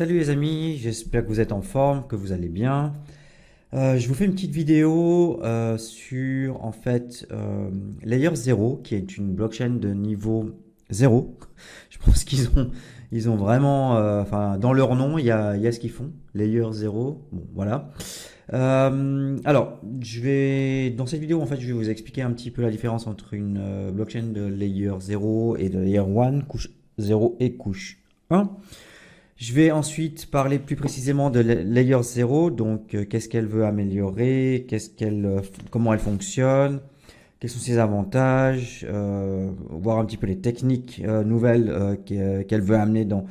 Salut les amis, j'espère que vous êtes en forme, que vous allez bien. Je vous fais une petite vidéo sur Layer 0, qui est une blockchain de niveau 0. Je pense qu'ils ont vraiment, enfin dans leur nom, il y a ce qu'ils font, Layer 0. Bon, voilà. Dans cette vidéo, en fait, je vais vous expliquer un petit peu la différence entre une blockchain de Layer 0 et de Layer 1, couche 0 et couche 1. Je vais ensuite parler plus précisément de Layer 0, donc qu'est-ce qu'elle veut améliorer, comment elle fonctionne, quels sont ses avantages, voir un petit peu les techniques nouvelles qu'elle veut amener dans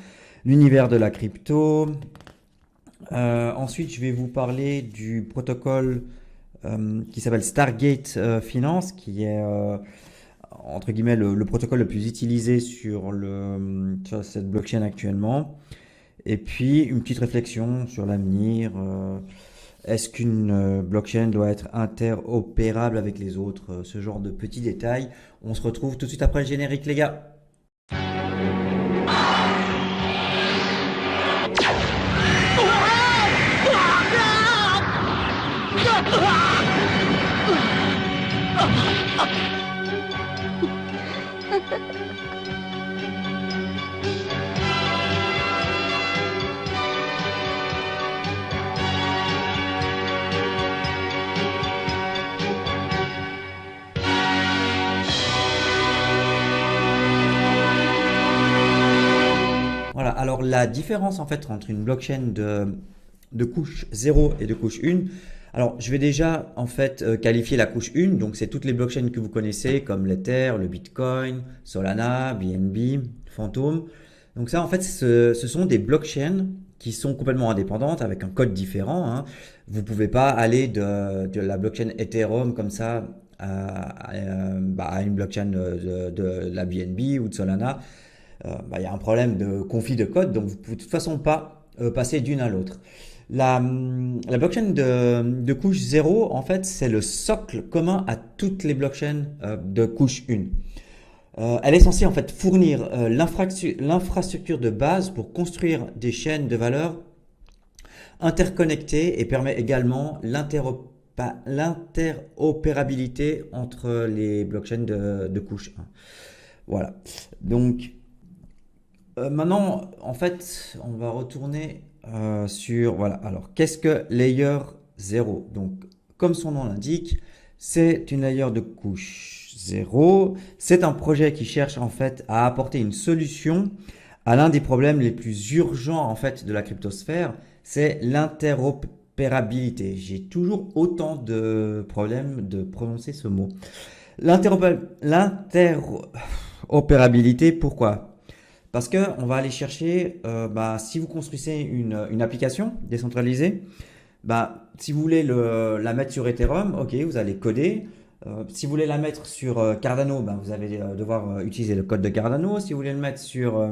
l'univers de la crypto. Ensuite, je vais vous parler du protocole qui s'appelle Stargate Finance, qui est entre guillemets le protocole le plus utilisé sur cette blockchain actuellement. Et puis une petite réflexion sur l'avenir. Est-ce qu'une blockchain doit être interopérable avec les autres? Ce genre de petits détails. On se retrouve tout de suite après le générique, les gars. Voilà, alors la différence en fait entre une blockchain de couche 0 et de couche 1. Alors je vais déjà en fait qualifier la couche 1, donc c'est toutes les blockchains que vous connaissez comme l'Ether, le Bitcoin, Solana, BNB, Phantom. Donc ça en fait ce sont des blockchains qui sont complètement indépendantes avec un code différent, hein. Vous pouvez pas aller de la blockchain Ethereum comme ça à une blockchain de la BNB ou de Solana. Il y a un problème de conflit de code, donc vous ne pouvez de toute façon pas passer d'une à l'autre. La blockchain de couche 0, en fait, c'est le socle commun à toutes les blockchains de couche 1. Elle est censée en fait fournir l'infrastructure de base pour construire des chaînes de valeur interconnectées et permet également l'interopérabilité entre les blockchains de couche 1. Voilà. Donc, maintenant, en fait, on va retourner voilà. Alors, qu'est-ce que Layer 0? Donc, comme son nom l'indique, c'est une layer de couche 0. C'est un projet qui cherche en fait à apporter une solution à l'un des problèmes les plus urgents en fait de la cryptosphère, c'est l'interopérabilité. J'ai toujours autant de problèmes de prononcer ce mot. L'interopérabilité, pourquoi? Parce que on va aller chercher, si vous construisez une application décentralisée, si vous voulez la mettre sur Ethereum, ok, vous allez coder. Si vous voulez la mettre sur Cardano, vous allez devoir utiliser le code de Cardano. Si vous voulez le mettre sur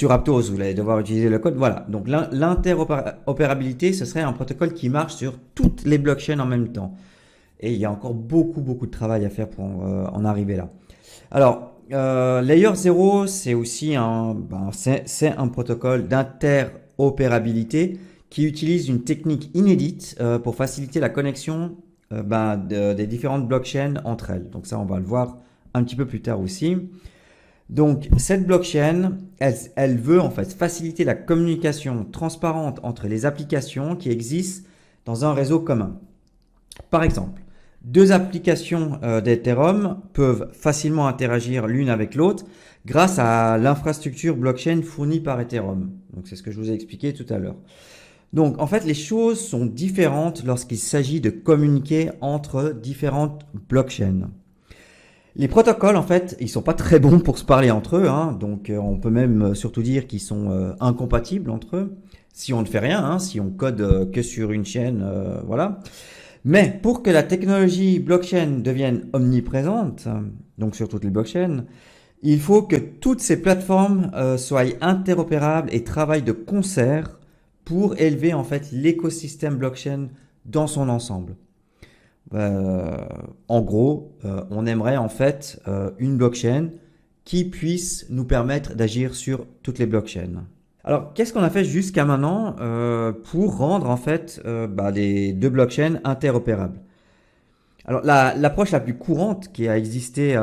Aptos, vous allez devoir utiliser le code. Voilà. Donc l'interopérabilité, ce serait un protocole qui marche sur toutes les blockchains en même temps. Et il y a encore beaucoup, beaucoup de travail à faire pour en arriver là. Alors, Layer 0, c'est aussi c'est un protocole d'interopérabilité qui utilise une technique inédite pour faciliter la connexion des différentes blockchains entre elles. Donc ça, on va le voir un petit peu plus tard aussi. Donc cette blockchain, elle veut en fait faciliter la communication transparente entre les applications qui existent dans un réseau commun. Par exemple, deux applications d'Ethereum peuvent facilement interagir l'une avec l'autre grâce à l'infrastructure blockchain fournie par Ethereum. Donc c'est ce que je vous ai expliqué tout à l'heure. Donc en fait, les choses sont différentes lorsqu'il s'agit de communiquer entre différentes blockchains. Les protocoles, en fait, ils sont pas très bons pour se parler entre eux, hein. Donc on peut même surtout dire qu'ils sont incompatibles entre eux si on ne fait rien, hein, si on code que sur une chaîne, voilà. Mais pour que la technologie blockchain devienne omniprésente, donc sur toutes les blockchains, il faut que toutes ces plateformes soient interopérables et travaillent de concert pour élever en fait l'écosystème blockchain dans son ensemble. En gros, on aimerait en fait une blockchain qui puisse nous permettre d'agir sur toutes les blockchains. Alors, qu'est-ce qu'on a fait jusqu'à maintenant pour rendre en fait les deux blockchains interopérables? Alors, l'approche la plus courante qui a existé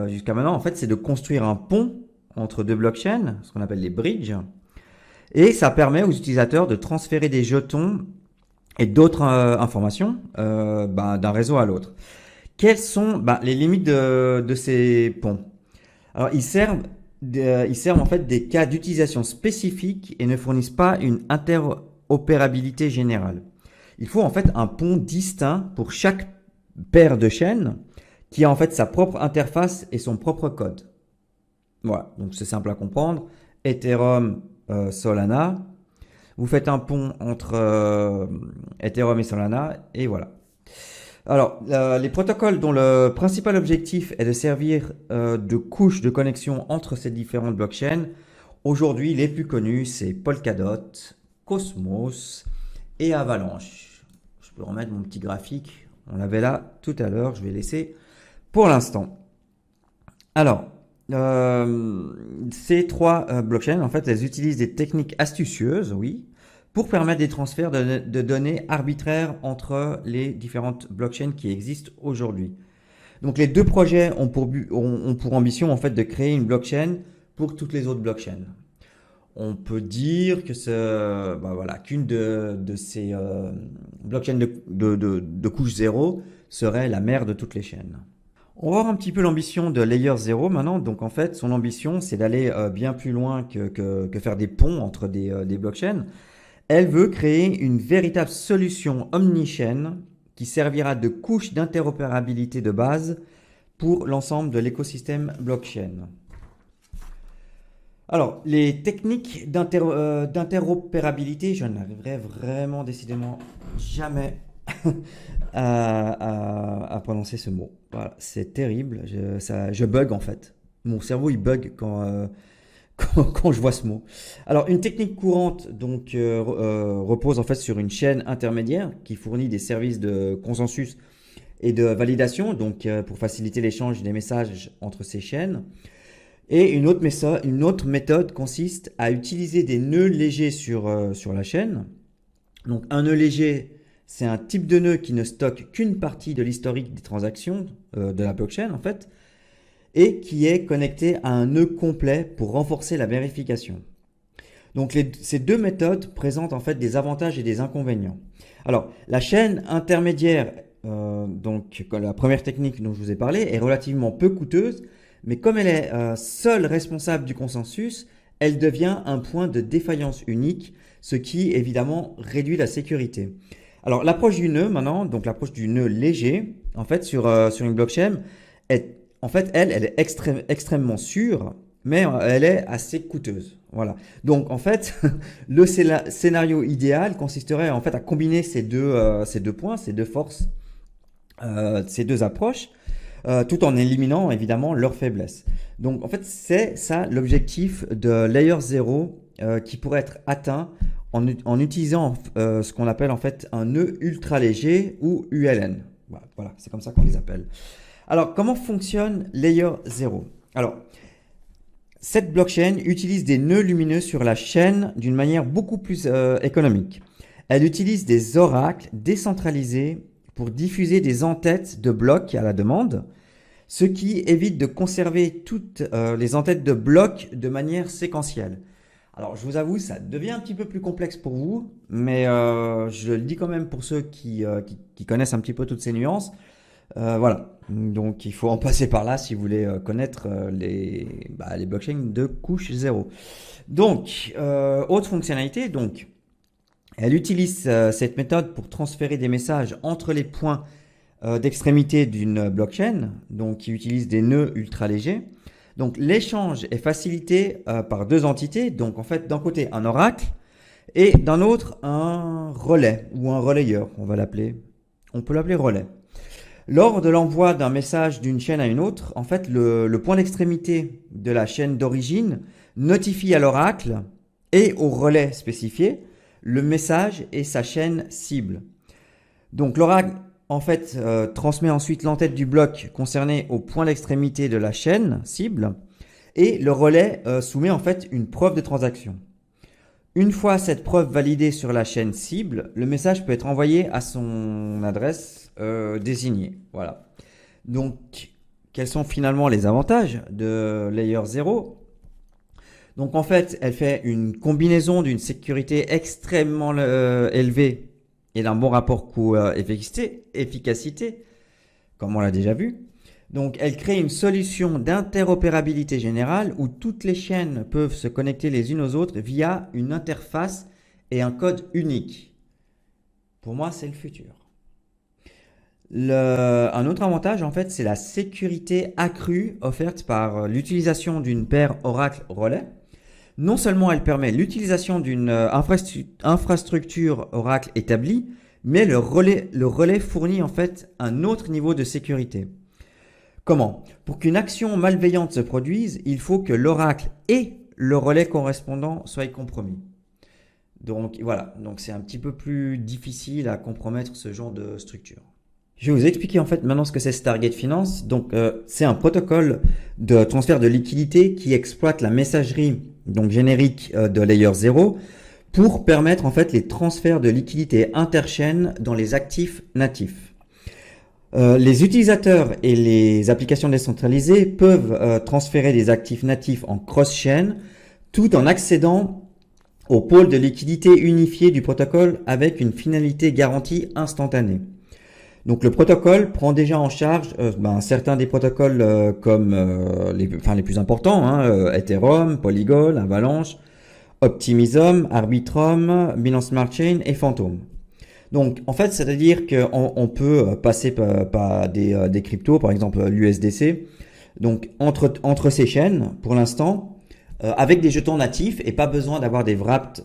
jusqu'à maintenant, en fait, c'est de construire un pont entre deux blockchains, ce qu'on appelle les bridges, et ça permet aux utilisateurs de transférer des jetons et d'autres informations d'un réseau à l'autre. Quelles sont les limites de ces ponts? Alors, ils servent en fait des cas d'utilisation spécifiques et ne fournissent pas une interopérabilité générale. Il faut en fait un pont distinct pour chaque paire de chaînes qui a en fait sa propre interface et son propre code. Voilà, donc c'est simple à comprendre. Ethereum, Solana. Vous faites un pont entre Ethereum et Solana et voilà. Alors, les protocoles dont le principal objectif est de servir de couche de connexion entre ces différentes blockchains, aujourd'hui les plus connus c'est Polkadot, Cosmos et Avalanche. Je peux remettre mon petit graphique, on l'avait là tout à l'heure, je vais laisser pour l'instant. Alors, ces trois blockchains, en fait, elles utilisent des techniques astucieuses, oui, pour permettre des transferts de données arbitraires entre les différentes blockchains qui existent aujourd'hui. Donc les deux projets ont pour ambition en fait de créer une blockchain pour toutes les autres blockchains. On peut dire que qu'une de ces blockchains de couche zéro serait la mère de toutes les chaînes. On va voir un petit peu l'ambition de Layer 0 maintenant. Donc en fait, son ambition, c'est d'aller bien plus loin que faire des ponts entre des blockchains. Elle veut créer une véritable solution omnichaîne qui servira de couche d'interopérabilité de base pour l'ensemble de l'écosystème blockchain. Alors, les techniques d'interopérabilité, je n'arriverai vraiment décidément jamais à prononcer ce mot. Voilà, c'est terrible, je bug en fait. Mon cerveau il bug quand je vois ce mot. Alors, une technique courante donc repose en fait sur une chaîne intermédiaire qui fournit des services de consensus et de validation, donc pour faciliter l'échange des messages entre ces chaînes. Et une autre méthode consiste à utiliser des nœuds légers sur la chaîne. Donc, un nœud léger, c'est un type de nœud qui ne stocke qu'une partie de l'historique des transactions de la blockchain en fait, et qui est connecté à un nœud complet pour renforcer la vérification. Donc ces deux méthodes présentent en fait des avantages et des inconvénients. Alors la chaîne intermédiaire, donc la première technique dont je vous ai parlé, est relativement peu coûteuse, mais comme elle est seule responsable du consensus, elle devient un point de défaillance unique, ce qui évidemment réduit la sécurité. Alors l'approche du nœud maintenant, donc l'approche du nœud léger, en fait sur une blockchain, elle est extrêmement sûre, mais elle est assez coûteuse. Voilà. Donc en fait, le scénario idéal consisterait en fait à combiner ces deux points, ces deux forces, ces deux approches, tout en éliminant évidemment leurs faiblesses. Donc en fait, c'est ça l'objectif de Layer 0 qui pourrait être atteint en utilisant ce qu'on appelle en fait un nœud ultra léger ou ULN. Voilà, c'est comme ça qu'on les appelle. Alors, comment fonctionne Layer 0? Alors, cette blockchain utilise des nœuds lumineux sur la chaîne d'une manière beaucoup plus économique. Elle utilise des oracles décentralisés pour diffuser des entêtes de blocs à la demande, ce qui évite de conserver toutes les entêtes de blocs de manière séquentielle. Alors, je vous avoue, ça devient un petit peu plus complexe pour vous, mais je le dis quand même pour ceux qui connaissent un petit peu toutes ces nuances. Voilà, donc il faut en passer par là si vous voulez connaître les blockchains de couche 0. Donc, autre fonctionnalité, donc, elle utilise cette méthode pour transférer des messages entre les points d'extrémité d'une blockchain, donc qui utilise des nœuds ultra légers. Donc l'échange est facilité par deux entités, donc en fait d'un côté un oracle et d'un autre un relais ou un relayeur, on peut l'appeler relais. Lors de l'envoi d'un message d'une chaîne à une autre, en fait, le point d'extrémité de la chaîne d'origine notifie à l'oracle et au relais spécifié le message et sa chaîne cible. Donc l'oracle, en fait, transmet ensuite l'entête du bloc concerné au point d'extrémité de la chaîne cible et le relais soumet en fait une preuve de transaction. Une fois cette preuve validée sur la chaîne cible, le message peut être envoyé à son adresse désignée. Voilà. Donc, quels sont finalement les avantages de Layer 0? Donc en fait, elle fait une combinaison d'une sécurité extrêmement élevée et d'un bon rapport coût-efficacité, comme on l'a déjà vu. Donc elle crée une solution d'interopérabilité générale où toutes les chaînes peuvent se connecter les unes aux autres via une interface et un code unique. Pour moi, c'est le futur. Un autre avantage, en fait, c'est la sécurité accrue offerte par l'utilisation d'une paire Oracle-Relais. Non seulement elle permet l'utilisation d'une infrastructure Oracle établie, mais le relais fournit en fait un autre niveau de sécurité. Comment? Pour qu'une action malveillante se produise, il faut que l'oracle et le relais correspondant soient compromis. Donc voilà, donc c'est un petit peu plus difficile à compromettre ce genre de structure. Je vais vous expliquer en fait maintenant ce que c'est Stargate Finance. Donc c'est un protocole de transfert de liquidité qui exploite la messagerie donc générique de Layer 0 pour permettre en fait les transferts de liquidité interchaîne dans les actifs natifs. Les utilisateurs et les applications décentralisées peuvent transférer des actifs natifs en cross-chain tout en accédant au pôle de liquidité unifié du protocole avec une finalité garantie instantanée. Donc le protocole prend déjà en charge certains des protocoles comme les plus importants, hein, Ethereum, Polygon, Avalanche, Optimism, Arbitrum, Binance Smart Chain et Phantom. Donc en fait, c'est-à-dire qu'on peut passer par des cryptos, par exemple l'USDC, donc entre ces chaînes pour l'instant, avec des jetons natifs et pas besoin d'avoir des wrapped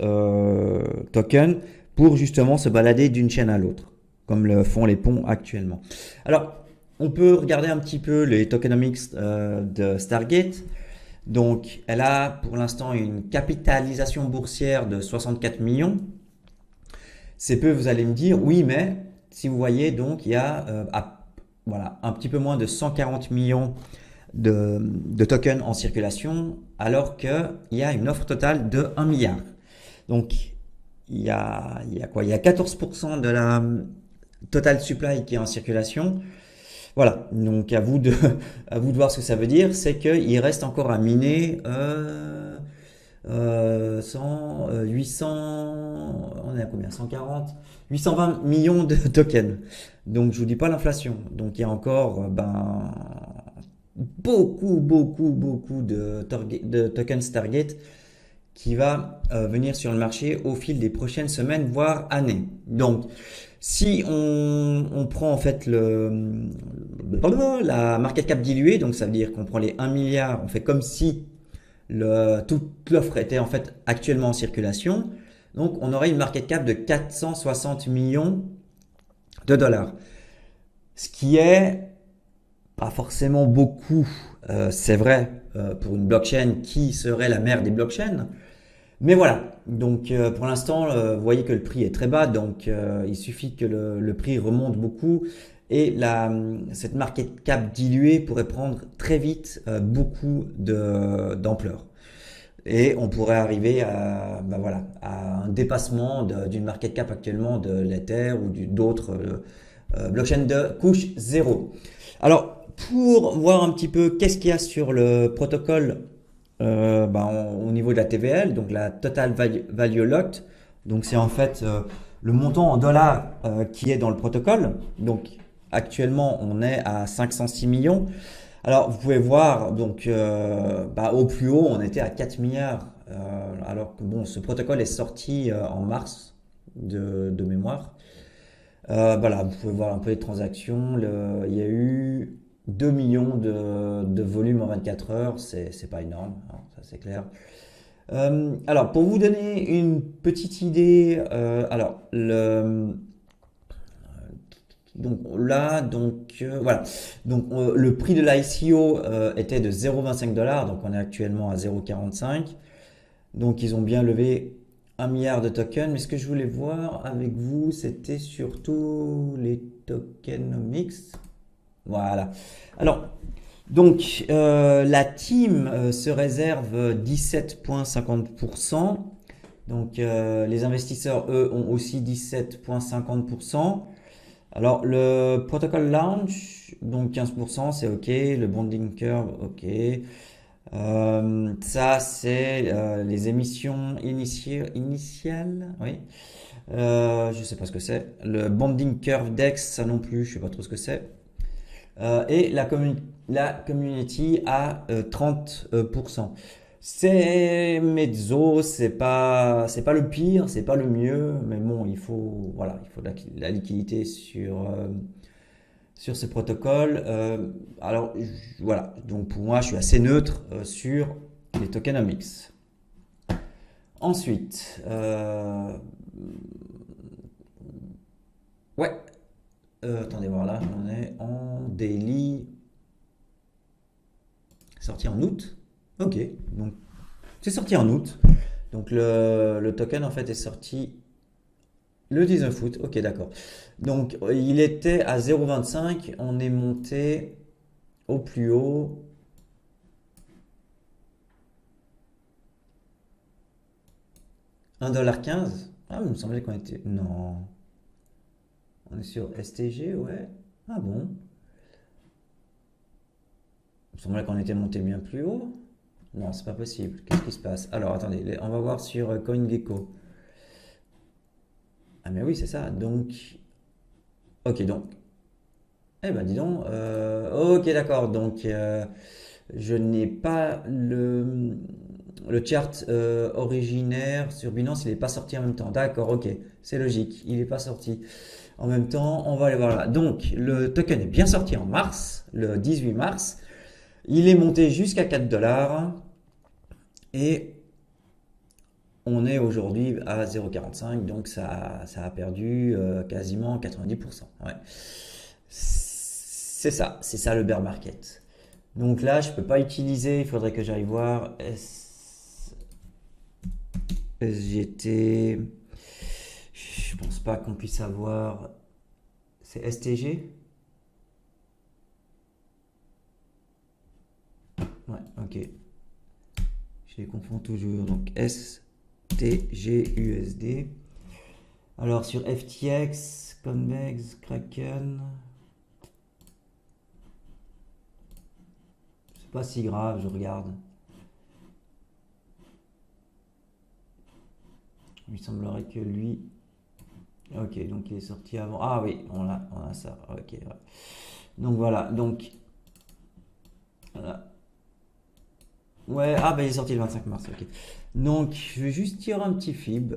tokens pour justement se balader d'une chaîne à l'autre, comme le font les ponts actuellement. Alors, on peut regarder un petit peu les tokenomics de Stargate. Donc, elle a pour l'instant une capitalisation boursière de 64 millions. C'est peu, vous allez me dire, oui, mais si vous voyez, donc il y a voilà, un petit peu moins de 140 millions de tokens en circulation, alors qu'il y a une offre totale de 1 milliard. Donc, il y a quoi? Il y a 14% de la total supply qui est en circulation. Voilà, donc à vous de voir ce que ça veut dire. C'est qu'il reste encore à miner 800, on est à combien? 140, 820 millions de tokens. Donc je vous dis pas l'inflation. Donc il y a encore beaucoup de tokens Stargate qui va venir sur le marché au fil des prochaines semaines, voire années. Donc, si on prend en fait la market cap diluée, donc ça veut dire qu'on prend les 1 milliard, on fait comme si toute l'offre était en fait actuellement en circulation, donc on aurait une market cap de 460 millions de dollars. Ce qui est pas forcément beaucoup, c'est vrai, pour une blockchain qui serait la mère des blockchains. Mais voilà, donc pour l'instant, vous voyez que le prix est très bas, donc il suffit que le prix remonte beaucoup et cette market cap diluée pourrait prendre très vite beaucoup d'ampleur. Et on pourrait arriver à un dépassement d'une market cap actuellement de l'Ether ou d'autres blockchains de couche 0. Alors, pour voir un petit peu qu'est-ce qu'il y a sur le protocole au niveau de la TVL, donc la Total Value Locked, donc c'est en fait le montant en dollars qui est dans le protocole. Donc actuellement on est à 506 millions. Alors vous pouvez voir, donc au plus haut on était à 4 milliards, alors que bon, ce protocole est sorti en mars de mémoire. Voilà, vous pouvez voir un peu les transactions. Il y a eu 2 millions de volume en 24 heures, c'est pas énorme, hein, ça c'est clair. Alors, pour vous donner une petite idée, voilà. Donc, le prix de l'ICO était de 0,25 $, donc on est actuellement à 0,45. Donc, ils ont bien levé 1 milliard de tokens, mais ce que je voulais voir avec vous, c'était surtout les tokenomics. Voilà. Alors, donc, la team se réserve 17,50%. Donc les investisseurs, eux, ont aussi 17,50%. Alors le protocole launch, donc 15%, c'est OK. Le bonding curve, OK. Ça, c'est les émissions initiales, oui. Je sais pas ce que c'est. Le bonding curve DEX, ça non plus, je sais pas trop ce que c'est. Et la community à 30%. C'est mezzo, c'est pas le pire, c'est pas le mieux, mais bon, voilà, il faut la liquidité sur ce protocole. Alors, voilà, donc pour moi, je suis assez neutre sur les tokenomics. Ensuite, ouais, attendez voir là, on est en daily, sorti en août. Ok, donc c'est sorti en août. Donc le token en fait est sorti le 19 août. Ok, d'accord. Donc il était à 0,25, on est monté au plus haut. 1,15$. Ah, il me semblait qu'on était. Non. On est sur STG, ouais. Ah bon. Il me semblait qu'on était monté bien plus haut. Non, c'est pas possible. Qu'est-ce qui se passe? Alors, attendez, on va voir sur CoinGecko. Ah, mais oui, c'est ça. Donc, ok, donc. Eh ben, dis donc. Ok, d'accord. Donc, je n'ai pas le chart originaire sur Binance. Il n'est pas sorti en même temps. D'accord, ok. C'est logique. Il n'est pas sorti en même temps. On va aller voir là. Donc, le token est bien sorti en mars, le 18 mars. Il est monté jusqu'à 4$. Et on est aujourd'hui à 0,45, donc ça a perdu quasiment 90%. Ouais. C'est ça le bear market. Donc là, je peux pas utiliser, il faudrait que j'aille voir SGT. Je pense pas qu'on puisse avoir. C'est STG? Ouais, ok. Je les confonds toujours. Donc STGUSD. Alors sur FTX, Convex, Kraken. C'est pas si grave, je regarde. Il semblerait que lui. Ok, donc il est sorti avant. Ah oui, on a ça. Ok, ouais. Donc voilà, donc. Voilà. Ouais, ah bah il est sorti le 25 mars, ok. Donc je vais juste tirer un petit fib.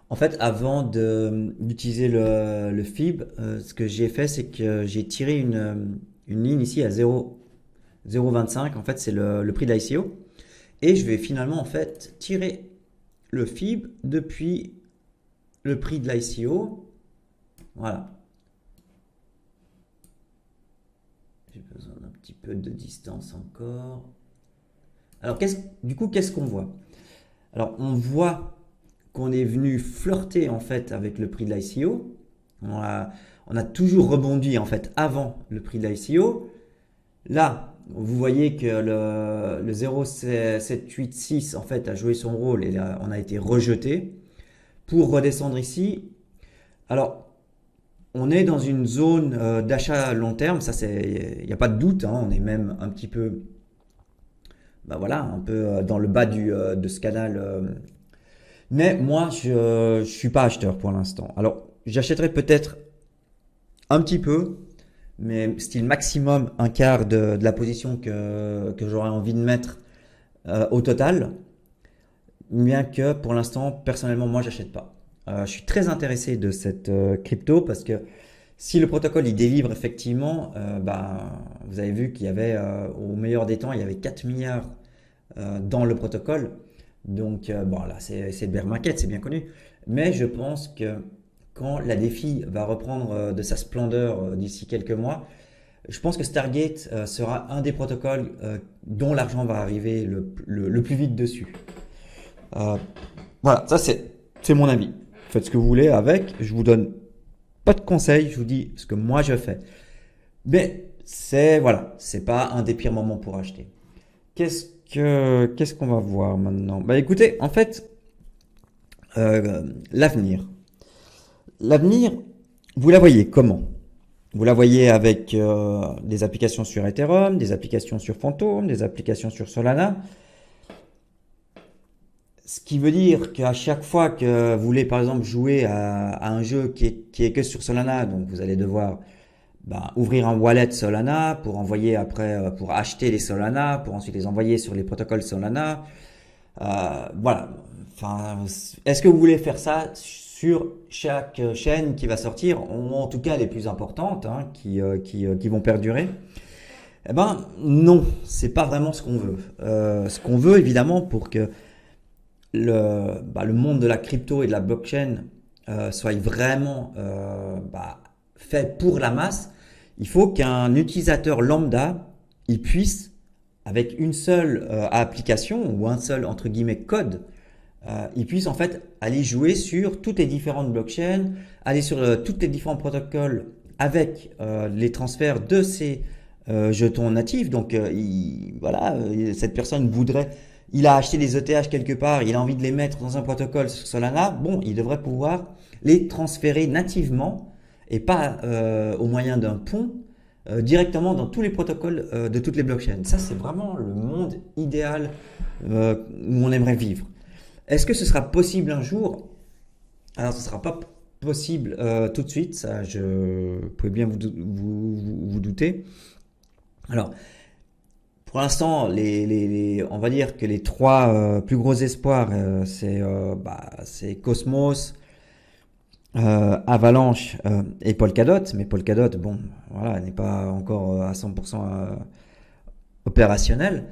En fait, avant d'utiliser le fib, ce que j'ai fait, c'est que j'ai tiré une ligne ici à 0,25. En fait, c'est le prix de l'ICO. Et je vais finalement, en fait, tirer le fib depuis le prix de l'ICO. Voilà. J'ai besoin d'un petit peu de distance encore. Alors, du coup, qu'est-ce qu'on voit? Alors, on voit qu'on est venu flirter en fait avec le prix de l'ICO. On a toujours rebondi en fait avant le prix de l'ICO. Là, vous voyez que le 0,786 en fait a joué son rôle et là, on a été rejeté pour redescendre ici. Alors, on est dans une zone d'achat à long terme, ça il n'y a pas de doute, hein, on est même un petit peu, bah voilà, un peu dans le bas de ce canal. Mais moi, je suis pas acheteur pour l'instant. Alors, j'achèterai peut-être un petit peu, mais style maximum un quart de la position que j'aurais envie de mettre au total. Bien que pour l'instant, personnellement, moi, j'achète pas. Je suis très intéressé de cette crypto parce que si le protocole il délivre effectivement, bah, vous avez vu qu'il y avait au meilleur des temps, il y avait 4 milliards dans le protocole. Donc, bon, là, c'est le bear market, c'est bien connu. Mais je pense que quand la défi va reprendre de sa splendeur d'ici quelques mois, je pense que Stargate sera un des protocoles dont l'argent va arriver le plus vite dessus. Euh, voilà, ça c'est mon avis. Faites ce que vous voulez avec. Je vous donne pas de conseils, je vous dis ce que moi je fais. Mais voilà, c'est pas un des pires moments pour acheter. Qu'est-ce qu'on va voir maintenant? Bah écoutez, en fait, L'avenir. L'avenir, vous la voyez comment? Vous la voyez avec des applications sur Ethereum, des applications sur Phantom, des applications sur Solana. Ce qui veut dire qu'à chaque fois que vous voulez par exemple jouer à un jeu qui est que sur Solana, donc vous allez devoir ouvrir un wallet Solana pour envoyer après, pour acheter les Solana, pour ensuite les envoyer sur les protocoles Solana. Voilà. Enfin, est-ce que vous voulez faire ça sur chaque chaîne qui va sortir, ou en tout cas les plus importantes, hein, qui vont perdurer? Eh ben non, c'est pas vraiment ce qu'on veut. Ce qu'on veut évidemment pour que le monde de la crypto et de la blockchain soit vraiment fait pour la masse, il faut qu'un utilisateur lambda il puisse, avec une seule application ou un seul entre guillemets code, il puisse en fait aller jouer sur toutes les différentes blockchains, aller sur tous les différents protocoles avec les transferts de ces jetons natifs. Donc voilà, cette personne voudrait, il a acheté des ETH quelque part, il a envie de les mettre dans un protocole sur Solana, bon, il devrait pouvoir les transférer nativement et pas au moyen d'un pont directement dans tous les protocoles de toutes les blockchains. Ça, c'est vraiment le monde idéal où on aimerait vivre. Est-ce que ce sera possible un jour? Alors, ce ne sera pas possible tout de suite, ça, vous pouvez bien vous douter. Alors, pour l'instant, on va dire que les trois plus gros espoirs, c'est Cosmos, Avalanche et Polkadot. Mais Polkadot, bon, voilà, n'est pas encore à 100% opérationnel.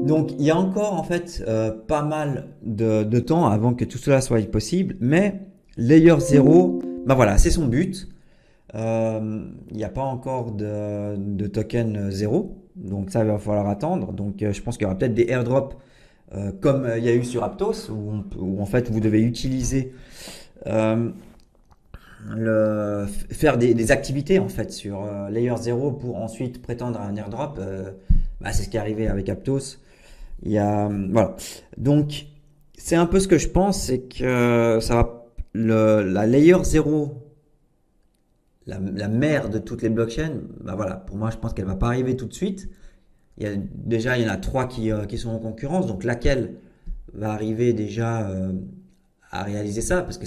Donc, il y a encore en fait pas mal de temps avant que tout cela soit possible. Mais Layer 0, voilà, c'est son but. Il n'y a pas encore de token 0. Donc ça, il va falloir attendre. Donc je pense qu'il y aura peut-être des airdrops comme il y a eu sur Aptos où en fait vous devez utiliser faire des activités en fait sur Layer 0 pour ensuite prétendre à un airdrop. C'est ce qui est arrivé avec Aptos. Voilà. Donc c'est un peu ce que je pense, c'est que ça va la Layer 0, la mère de toutes les blockchains, voilà, pour moi je pense qu'elle va pas arriver tout de suite. Il y en a trois qui sont en concurrence, donc laquelle va arriver déjà à réaliser ça, parce que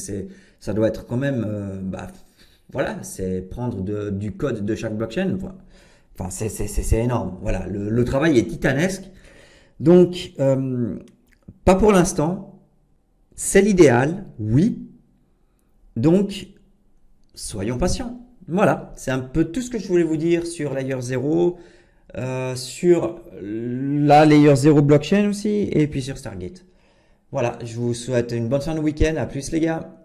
ça doit être quand même, voilà, c'est prendre du code de chaque blockchain. Enfin, c'est énorme. Voilà, le travail est titanesque. Donc, pas pour l'instant. C'est l'idéal, oui. Donc, soyons patients. Voilà, c'est un peu tout ce que je voulais vous dire sur Layer 0, sur la Layer 0 blockchain aussi, et puis sur Stargate. Voilà, je vous souhaite une bonne fin de week-end. À plus les gars.